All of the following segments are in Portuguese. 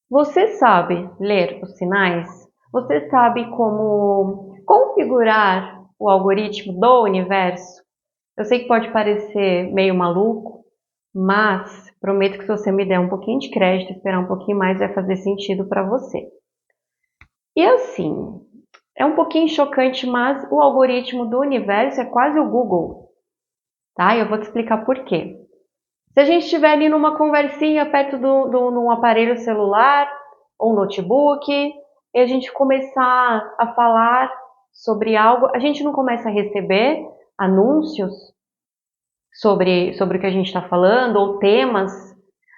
Você sabe ler os sinais? Você sabe como configurar o algoritmo do universo? Eu sei que pode parecer meio maluco, mas prometo que se você me der um pouquinho de crédito, esperar um pouquinho mais, vai fazer sentido para você. E assim, é um pouquinho chocante, mas o algoritmo do universo é quase o Google, tá? Eu vou te explicar por quê. Se a gente estiver ali numa conversinha perto num aparelho celular ou notebook, e a gente começar a falar sobre algo, a gente não começa a receber anúncios sobre o que a gente está falando, ou temas,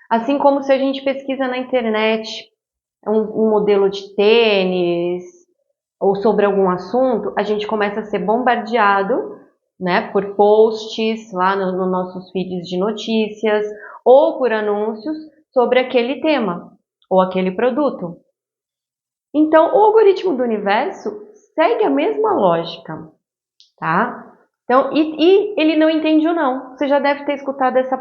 assim como se a gente pesquisa na internet um modelo de tênis, ou sobre algum assunto, a gente começa a ser bombardeado, né, por posts lá no nossos feeds de notícias ou por anúncios sobre aquele tema ou aquele produto. Então, o algoritmo do universo segue a mesma lógica, tá? Então, ele não entende o não. Você já deve ter escutado essa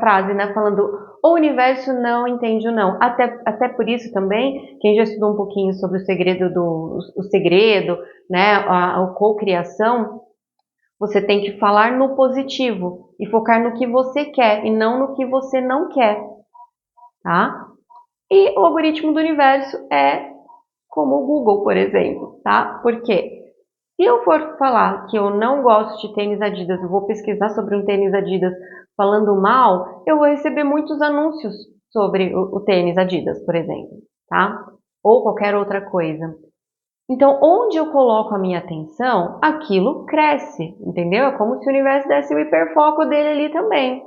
frase, né? Falando, o universo não entende o não. Até por isso também, quem já estudou um pouquinho sobre o segredo, né? A cocriação, você tem que falar no positivo e focar no que você quer e não no que você não quer, tá? E o algoritmo do universo é como o Google, por exemplo, tá? Por quê? Se eu for falar que eu não gosto de tênis Adidas, eu vou pesquisar sobre um tênis Adidas falando mal, eu vou receber muitos anúncios sobre o tênis Adidas, por exemplo, tá? Ou qualquer outra coisa. Então, onde eu coloco a minha atenção, aquilo cresce, entendeu? É como se o universo desse o hiperfoco dele ali também.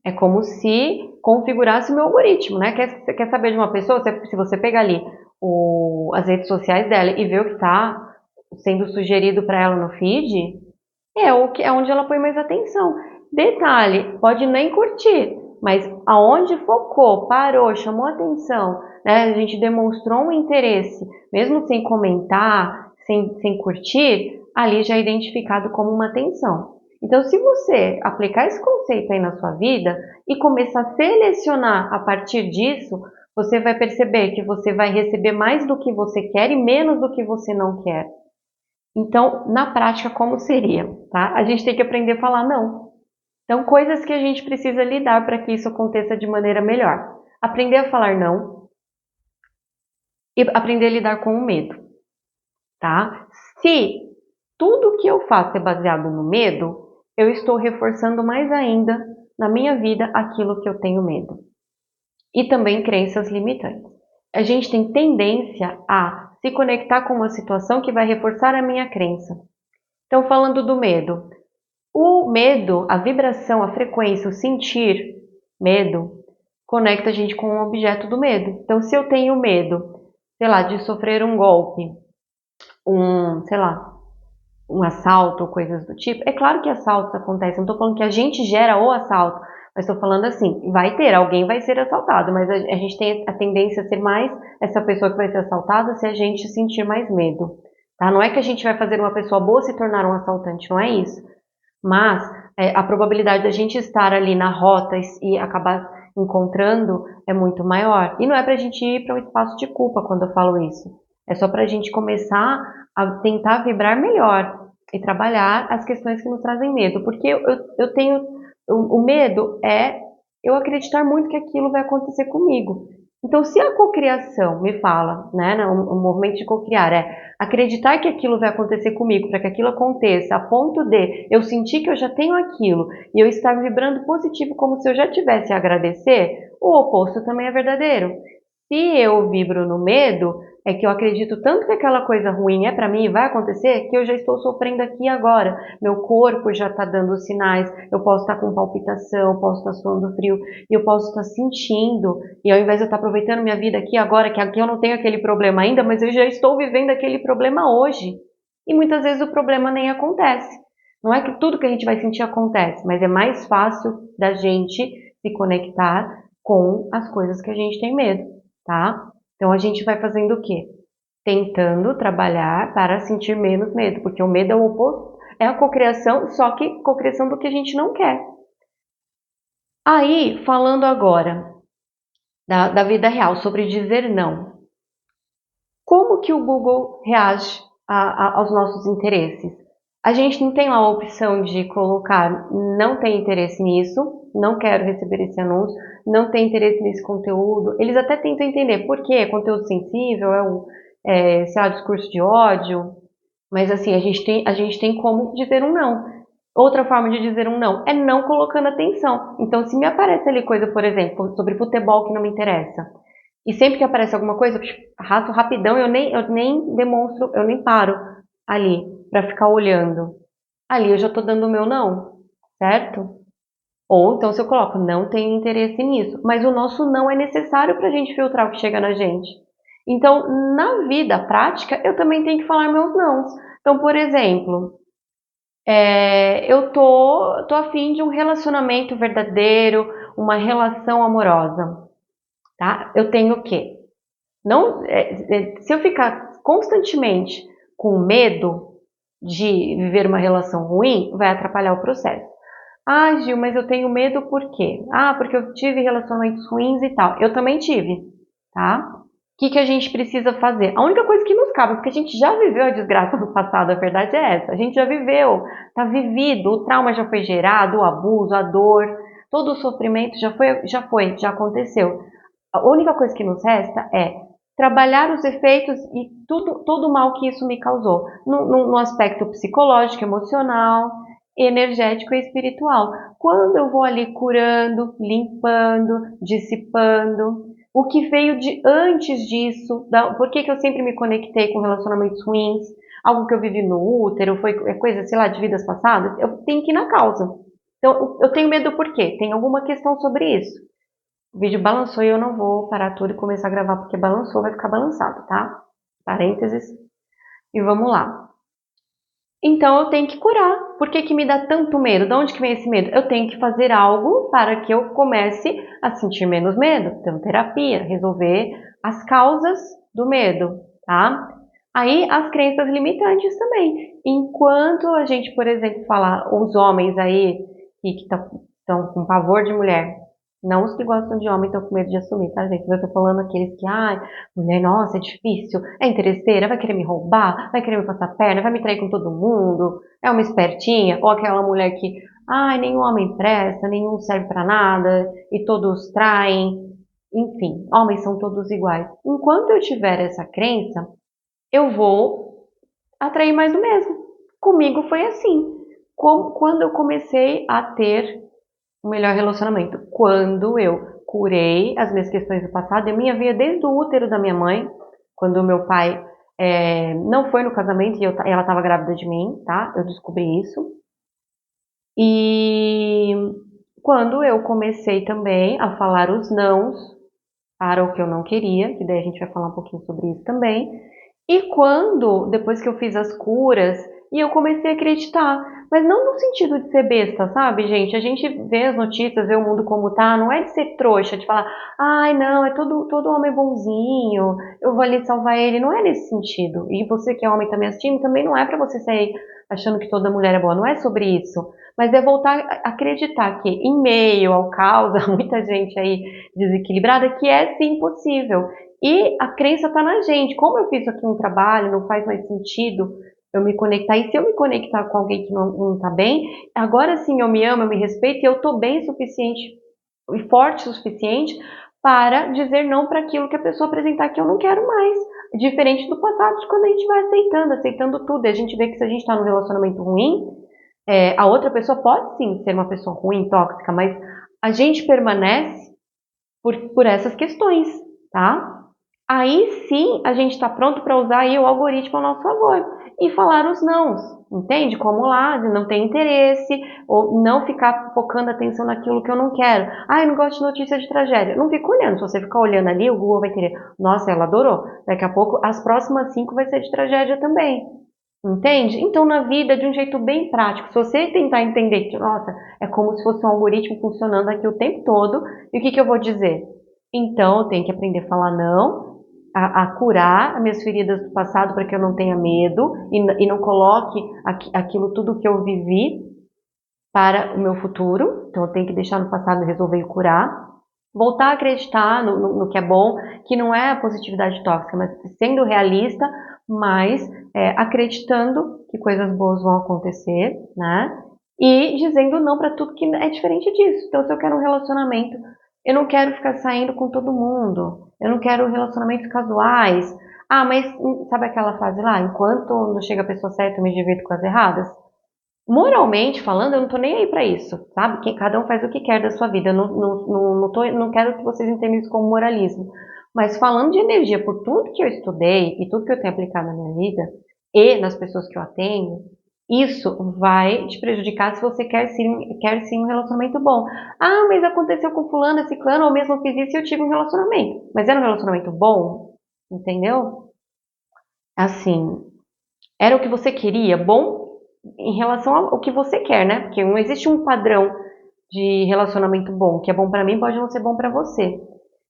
É como se configurasse o meu algoritmo, né? Quer saber de uma pessoa? Se você pegar ali as redes sociais dela e ver o que está sendo sugerido para ela no feed, é onde ela põe mais atenção. Detalhe, pode nem curtir, mas aonde focou, parou, chamou atenção, né? A gente demonstrou um interesse, mesmo sem comentar, sem curtir, ali já é identificado como uma atenção. Então, se você aplicar esse conceito aí na sua vida e começar a selecionar a partir disso, você vai perceber que você vai receber mais do que você quer e menos do que você não quer. Então, na prática, como seria? Tá? A gente tem que aprender a falar não. Então, coisas que a gente precisa lidar para que isso aconteça de maneira melhor. Aprender a falar não e aprender a lidar com o medo, tá? Se tudo que eu faço é baseado no medo, eu estou reforçando mais ainda na minha vida aquilo que eu tenho medo. E também crenças limitantes. A gente tem tendência a se conectar com uma situação que vai reforçar a minha crença. Então, falando do medo, o medo, a vibração, a frequência, o sentir medo, conecta a gente com o objeto do medo. Então, se eu tenho medo, sei lá, de sofrer um golpe, sei lá, um assalto ou coisas do tipo, é claro que assaltos acontecem, não estou falando que a gente gera o assalto, mas estou falando assim, alguém vai ser assaltado, mas a gente tem a tendência a ser mais essa pessoa que vai ser assaltada se a gente sentir mais medo, tá? Não é que a gente vai fazer uma pessoa boa se tornar um assaltante, não é isso. Mas a probabilidade da gente estar ali na rota e acabar encontrando é muito maior. E não é para a gente ir para um espaço de culpa quando eu falo isso. É só para a gente começar a tentar vibrar melhor e trabalhar as questões que nos trazem medo. Porque eu tenho. O medo é eu acreditar muito que aquilo vai acontecer comigo. Então, se a cocriação me fala, né, o movimento de cocriar é acreditar que aquilo vai acontecer comigo, para que aquilo aconteça, a ponto de eu sentir que eu já tenho aquilo e eu estar vibrando positivo como se eu já tivesse a agradecer, o oposto também é verdadeiro. Se eu vibro no medo, é que eu acredito tanto que aquela coisa ruim é para mim e vai acontecer, que eu já estou sofrendo aqui agora. Meu corpo já está dando sinais, eu posso estar com palpitação, eu posso estar suando frio, e eu posso estar sentindo. E ao invés de eu estar aproveitando minha vida aqui agora, que aqui eu não tenho aquele problema ainda, mas eu já estou vivendo aquele problema hoje. E muitas vezes o problema nem acontece. Não é que tudo que a gente vai sentir acontece, mas é mais fácil da gente se conectar com as coisas que a gente tem medo, tá? Então a gente vai fazendo o quê? Tentando trabalhar para sentir menos medo, porque o medo é o oposto, é a cocriação, só que cocriação do que a gente não quer. Aí, falando agora da vida real, sobre dizer não. Como que o Google reage aos nossos interesses? A gente não tem lá a opção de colocar não tem interesse nisso, não quero receber esse anúncio, não tem interesse nesse conteúdo. Eles até tentam entender por quê, é conteúdo sensível, sei lá, discurso de ódio, mas assim, a gente tem como dizer um não. Outra forma de dizer um não é não colocando atenção. Então, se me aparece ali coisa, por exemplo, sobre futebol que não me interessa, e sempre que aparece alguma coisa, eu arrasto rapidão, eu nem demonstro, eu nem paro ali para ficar olhando. Ali eu já estou dando o meu não, certo? Ou então se eu coloco, não tenho interesse nisso. Mas o nosso não é necessário para a gente filtrar o que chega na gente. Então, na vida prática, eu também tenho que falar meus nãos. Então, por exemplo, eu tô a fim de um relacionamento verdadeiro, uma relação amorosa, tá? Eu tenho o quê? Não, se eu ficar constantemente com medo de viver uma relação ruim, vai atrapalhar o processo. Ah, Gil, mas eu tenho medo por quê? Ah, porque eu tive relacionamentos ruins e tal. Eu também tive, tá? O que a gente precisa fazer? A única coisa que nos cabe, porque a gente já viveu a desgraça no passado, a verdade é essa. A gente já viveu, tá vivido, o trauma já foi gerado, o abuso, a dor, todo o sofrimento já aconteceu. A única coisa que nos resta é trabalhar os efeitos e todo o mal que isso me causou, no aspecto psicológico, emocional, energético e espiritual. Quando eu vou ali curando, limpando, dissipando, o que veio de antes disso, por que eu sempre me conectei com relacionamentos ruins, algo que eu vivi no útero, coisa, sei lá, de vidas passadas, eu tenho que ir na causa. Então, eu tenho medo por quê? Tem alguma questão sobre isso. O vídeo balançou e eu não vou parar tudo e começar a gravar porque balançou, vai ficar balançado, tá? Parênteses. E vamos lá. Então eu tenho que curar. Por que me dá tanto medo? De onde que vem esse medo? Eu tenho que fazer algo para que eu comece a sentir menos medo. Então, terapia, resolver as causas do medo, tá? Aí as crenças limitantes também. Enquanto a gente, por exemplo, fala, os homens aí que estão com pavor de mulher, não os que gostam de homem estão com medo de assumir, tá, gente? Eu tô falando aqueles que, ai, mulher, nossa, é difícil, é interesseira, vai querer me roubar, vai querer me passar a perna, vai me trair com todo mundo, é uma espertinha, ou aquela mulher que, ai, nenhum homem presta, nenhum serve pra nada, e todos traem. Enfim, homens são todos iguais. Enquanto eu tiver essa crença, eu vou atrair mais do mesmo. Comigo foi assim. Quando eu comecei a ter um melhor relacionamento? Quando eu curei as minhas questões do passado, eu minha vida desde o útero da minha mãe, quando o meu pai não foi no casamento e ela estava grávida de mim, tá? Eu descobri isso. E quando eu comecei também a falar os nãos para o que eu não queria, que daí a gente vai falar um pouquinho sobre isso também. E quando, depois que eu fiz as curas, e eu comecei a acreditar, mas não no sentido de ser besta, sabe, gente? A gente vê as notícias, vê o mundo como tá, não é de ser trouxa, de falar, ai, não, é todo homem bonzinho, eu vou ali salvar ele, não é nesse sentido. E você que é homem tá me assistindo, também não é pra você sair achando que toda mulher é boa, não é sobre isso. Mas é voltar a acreditar que, em meio ao caos, há muita gente aí desequilibrada, que é sim possível. E a crença está na gente. Como eu fiz aqui um trabalho, não faz mais sentido eu me conectar. E se eu me conectar com alguém que não tá bem, agora sim eu me amo, eu me respeito e eu tô bem o suficiente e forte o suficiente para dizer não para aquilo que a pessoa apresentar que eu não quero mais. Diferente do passado, de quando a gente vai aceitando tudo. E a gente vê que se a gente está num relacionamento ruim, a outra pessoa pode sim ser uma pessoa ruim, tóxica, mas a gente permanece por essas questões, tá? Aí sim a gente está pronto para usar aí o algoritmo a nosso favor e falar os nãos, entende? Como lá, de não ter interesse, ou não ficar focando atenção naquilo que eu não quero. Ah, eu não gosto de notícia de tragédia. Não fica olhando, se você ficar olhando ali, o Google vai querer, nossa, ela adorou. Daqui a pouco, as próximas 5 vai ser de tragédia também. Entende? Então, na vida, de um jeito bem prático, se você tentar entender que, nossa, é como se fosse um algoritmo funcionando aqui o tempo todo, e o que eu vou dizer? Então, eu tenho que aprender a falar não, a curar as minhas feridas do passado para que eu não tenha medo e não coloque aquilo tudo que eu vivi para o meu futuro. Então, eu tenho que deixar no passado e resolver e curar. voltar a acreditar no que é bom, que não é a positividade tóxica, mas sendo realista, mas acreditando que coisas boas vão acontecer, né? E dizendo não para tudo que é diferente disso. Então, se eu quero um relacionamento, eu não quero ficar saindo com todo mundo, eu não quero relacionamentos casuais. Ah, mas sabe aquela frase lá? Enquanto não chega a pessoa certa, eu me divirto com as erradas? Moralmente falando, eu não tô nem aí pra isso, sabe? Que cada um faz o que quer da sua vida. Eu não quero que vocês entendam isso como moralismo. Mas falando de energia, por tudo que eu estudei e tudo que eu tenho aplicado na minha vida e nas pessoas que eu atendo, isso vai te prejudicar se você quer sim um relacionamento bom. Ah, mas aconteceu com fulano, ciclano, ou mesmo eu fiz isso e eu tive um relacionamento. Mas era um relacionamento bom? Entendeu? Assim, era o que você queria, bom em relação ao que você quer, né? Porque não existe um padrão de relacionamento bom. O que é bom pra mim pode não ser bom pra você.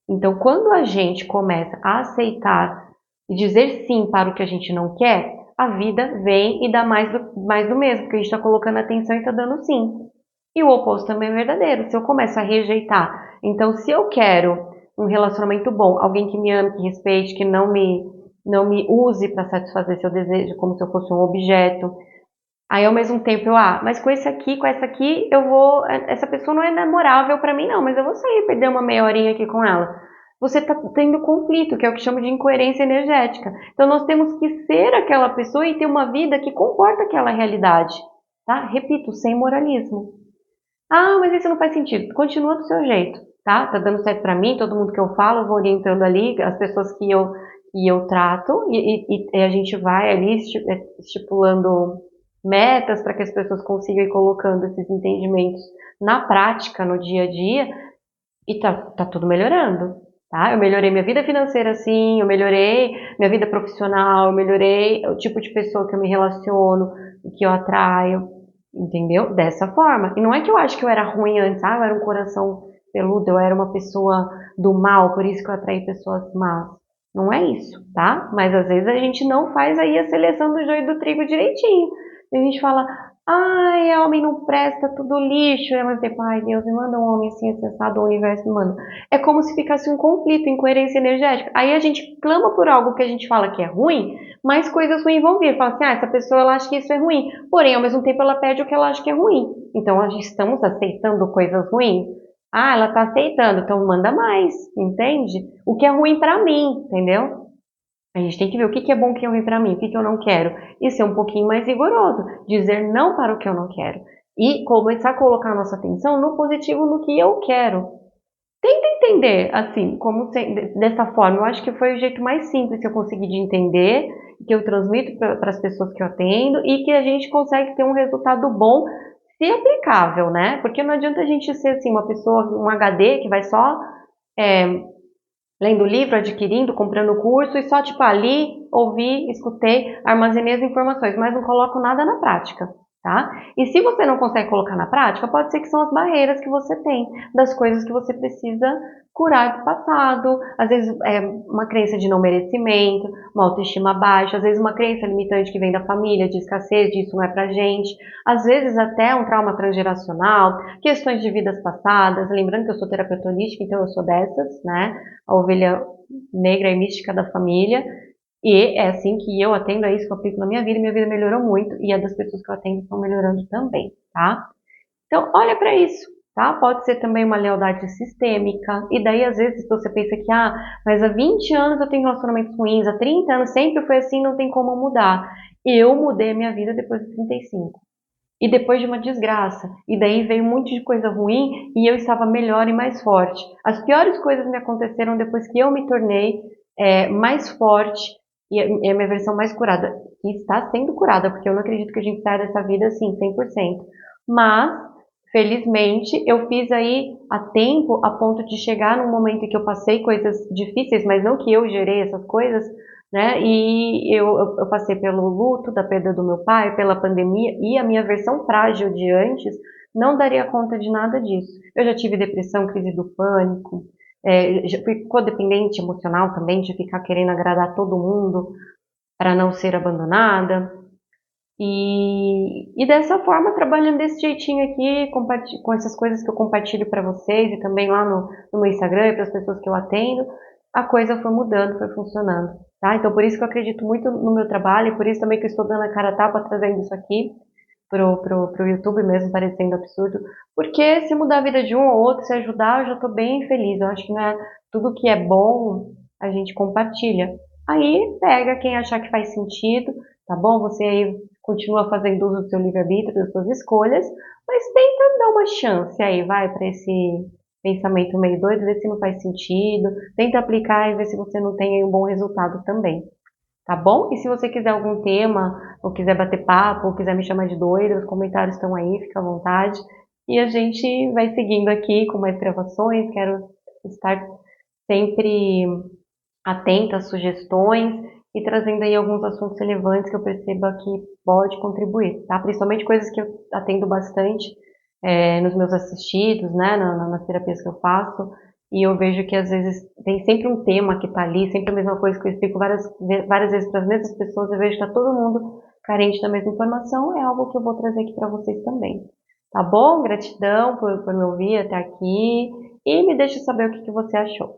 Então, quando a gente começa a aceitar e dizer sim para o que a gente não quer, a vida vem e dá mais do mesmo, porque a gente está colocando atenção e está dando sim. E o oposto também é verdadeiro. Se eu começo a rejeitar, então se eu quero um relacionamento bom, alguém que me ame, que respeite, que não me use para satisfazer seu desejo como se eu fosse um objeto. Aí ao mesmo tempo mas com esse aqui, com essa aqui, essa pessoa não é namorável pra mim não, mas eu vou sair perder uma meia horinha aqui com ela. Você tá tendo conflito, que é o que chamo de incoerência energética. Então nós temos que ser aquela pessoa e ter uma vida que comporta aquela realidade, tá? Repito, sem moralismo. Ah, mas isso não faz sentido. Continua do seu jeito, tá? Tá dando certo pra mim, todo mundo que eu falo, eu vou orientando ali, as pessoas que eu trato, e a gente vai ali estipulando metas para que as pessoas consigam ir colocando esses entendimentos na prática, no dia a dia, e tá tudo melhorando, tá? Eu melhorei minha vida financeira sim, eu melhorei minha vida profissional, eu melhorei o tipo de pessoa que eu me relaciono, que eu atraio, entendeu? Dessa forma. E não é que eu acho que eu era ruim antes, eu era um coração peludo, eu era uma pessoa do mal, por isso que eu atraí pessoas más. Não é isso, tá? Mas às vezes a gente não faz aí a seleção do joio e do trigo direitinho. E a gente fala, ai, homem não presta, tudo lixo. E ao mesmo tempo, ai, Deus, me manda um homem assim, acessado, o universo me manda. É como se ficasse um conflito, incoerência energética. Aí a gente clama por algo que a gente fala que é ruim, mas coisas ruins vão vir. Fala assim, essa pessoa ela acha que isso é ruim. Porém, ao mesmo tempo, ela pede o que ela acha que é ruim. Então, nós estamos aceitando coisas ruins. Ah, ela tá aceitando, então manda mais, entende? O que é ruim pra mim, entendeu? A gente tem que ver o que é bom, o que é ruim pra mim, o que eu não quero. E ser um pouquinho mais rigoroso. Dizer não para o que eu não quero. E começar a colocar a nossa atenção no positivo, no que eu quero. Tenta entender, assim, dessa forma. Eu acho que foi o jeito mais simples que eu consegui de entender, que eu transmito para as pessoas que eu atendo e que a gente consegue ter um resultado bom, se aplicável, né? Porque não adianta a gente ser assim, uma pessoa, um HD que vai só lendo livro, adquirindo, comprando curso e só tipo ali, ouvi, escutei, armazenei as informações, mas não coloco nada na prática, tá? E se você não consegue colocar na prática, pode ser que são as barreiras que você tem, das coisas que você precisa curar do passado, às vezes é uma crença de não merecimento, uma autoestima baixa, às vezes uma crença limitante que vem da família, de escassez, de isso não é pra gente, às vezes até um trauma transgeracional, questões de vidas passadas, lembrando que eu sou terapeuta holística, então eu sou dessas, né? A ovelha negra e mística da família. E é assim que eu atendo, é isso que eu aplico na minha vida, e minha vida melhorou muito, e a das pessoas que eu atendo estão melhorando também, tá? Então, olha para isso, tá? Pode ser também uma lealdade sistêmica, e daí às vezes você pensa que, mas há 20 anos eu tenho relacionamentos ruins, há 30 anos sempre foi assim, não tem como mudar. Eu mudei a minha vida depois dos 35. E depois de uma desgraça. E daí veio um monte de coisa ruim e eu estava melhor e mais forte. As piores coisas me aconteceram depois que eu me tornei mais forte e a minha versão mais curada. E está sendo curada, porque eu não acredito que a gente saia dessa vida assim, 100%. Mas, felizmente, eu fiz aí a tempo, a ponto de chegar num momento em que eu passei coisas difíceis, mas não que eu gerei essas coisas, né? E eu passei pelo luto da perda do meu pai, pela pandemia, e a minha versão frágil de antes não daria conta de nada disso. Eu já tive depressão, crise do pânico, já fui codependente emocional também, de ficar querendo agradar todo mundo para não ser abandonada. E dessa forma, trabalhando desse jeitinho aqui, com essas coisas que eu compartilho para vocês e também lá no meu Instagram e para as pessoas que eu atendo, a coisa foi mudando, foi funcionando, tá? Então, por isso que eu acredito muito no meu trabalho e por isso também que eu estou dando a cara a tapa trazendo isso aqui pro YouTube mesmo, parecendo absurdo. Porque se mudar a vida de um ou outro, se ajudar, eu já estou bem feliz. Eu acho que não é tudo que é bom a gente compartilha. Aí pega quem achar que faz sentido, tá bom? Você aí continua fazendo uso do seu livre-arbítrio, das suas escolhas, mas tenta dar uma chance aí, vai, para esse pensamento meio doido, ver se não faz sentido, tenta aplicar e ver se você não tem aí um bom resultado também, tá bom? E se você quiser algum tema, ou quiser bater papo, ou quiser me chamar de doida, os comentários estão aí, fica à vontade. E a gente vai seguindo aqui com mais gravações, quero estar sempre atenta às sugestões e trazendo aí alguns assuntos relevantes que eu perceba que pode contribuir, tá? Principalmente coisas que eu atendo bastante nos meus assistidos, né, nas terapias que eu faço, e eu vejo que às vezes tem sempre um tema que tá ali, sempre a mesma coisa que eu explico várias vezes para as mesmas pessoas, eu vejo que tá todo mundo carente da mesma informação, é algo que eu vou trazer aqui para vocês também. Tá bom? Gratidão por me ouvir até aqui e me deixe saber o que você achou.